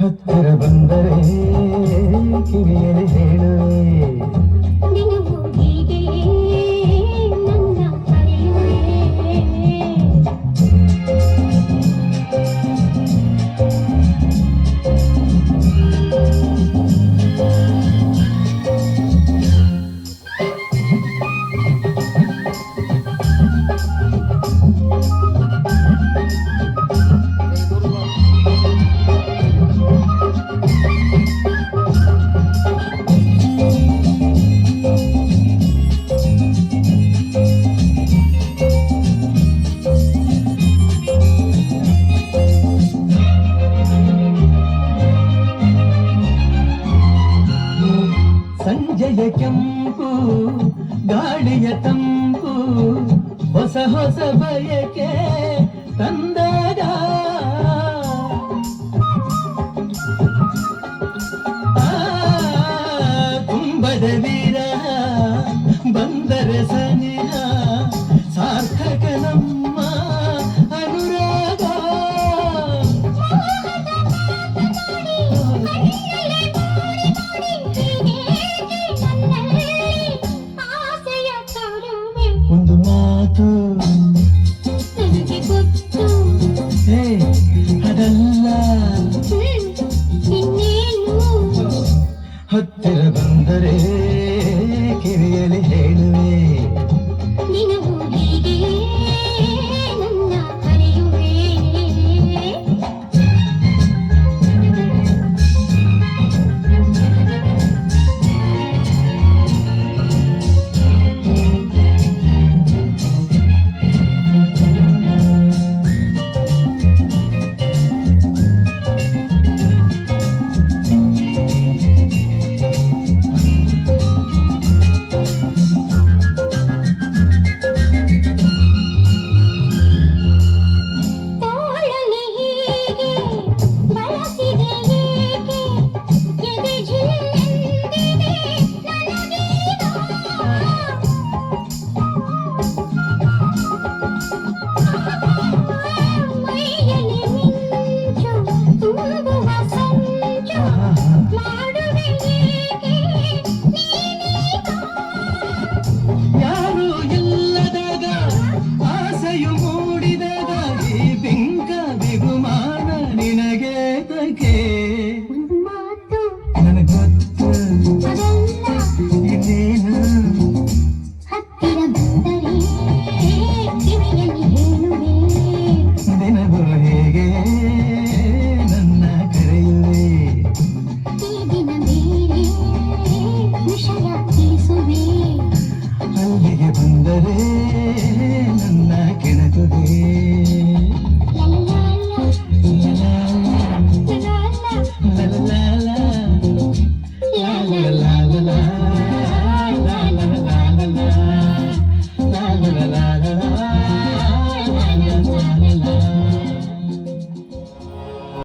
ಹತ್ತಿರ ಬಂದರೆ ಕಿವಿಯಲ್ಲಿ ಹೇಳುವೆ ನಿನಗೂ ಹೀಗೆ ನನ್ನ ಕರೆಯುವೆ ಸಂಜೆಯ ಕೆಂಪು ಗಾಳಿಯ ತಂಪು ಹೊಸ ಹೊಸ ಬಯಕೆ ತಂದಾಗ ತುಂಬದ ವಿರಹ ಬಂದರೆ ಸನಿಹ ಸಾರ್ಥಕ ನಮ್ಮ ಅನುರಾಗ ಒಂದು ಮಾತು ನನಗೆ ಗೊತ್ತು ಹೇ ಅದಲ್ಲ ಇನ್ನೇನು ಹತ್ತಿರ ಬಂದರೆ ಕಿವಿಯಲ್ಲಿ ಹೇಳುವೆ ನಿನಗೂ ಹೀಗೆ ನನ್ನ ಕರೆಯುವೆ ತೋಳಲಿ ಹೀಗೆ ಬಳಸಿದೆ ಏಕೆ ಎದೆ ಝಿಲ್ಲೆಂದಿದೆ ನನಗೀಗ ಮೈಯಲ್ಲಿ ಮಿಂಚು ತುಂಬುವ ಸಂಚು ಮಾಡುವೆ ಏಕೆ ನೀನೀಗ ಯಾರು ಇಲ್ಲದಾಗ ಆಸೆಯು ಮೂಡಿದಾಗ ಈ ಬಿಂಕ ಬಿಗುಮಾನ ನಿನಗೆ ತಗೆ ಒಂದು ಮಾತು ನನಗೊತ್ತು ಅದಲ್ಲ ಇನ್ನೇನು ಹತ್ತಿರ ಬಂದರೆ ಕಿವಿಯಲ್ಲಿ ಹೇಳುವೆ ದಿನವೂ ಹೇಗೆ ನನ್ನ ಕರೆಯುವೆ ಈ ದಿನ ಬೇರೆ ವಿಷಯ ತಿಳಿಸುವೆ ಅಲ್ಲಿಗೆ ಬಂದರೆ ನನ್ನ ಕೆಣಕುವೆ ಲಲಲಾಲ, ಲಲಲಾಲ, la la la la la la la la la la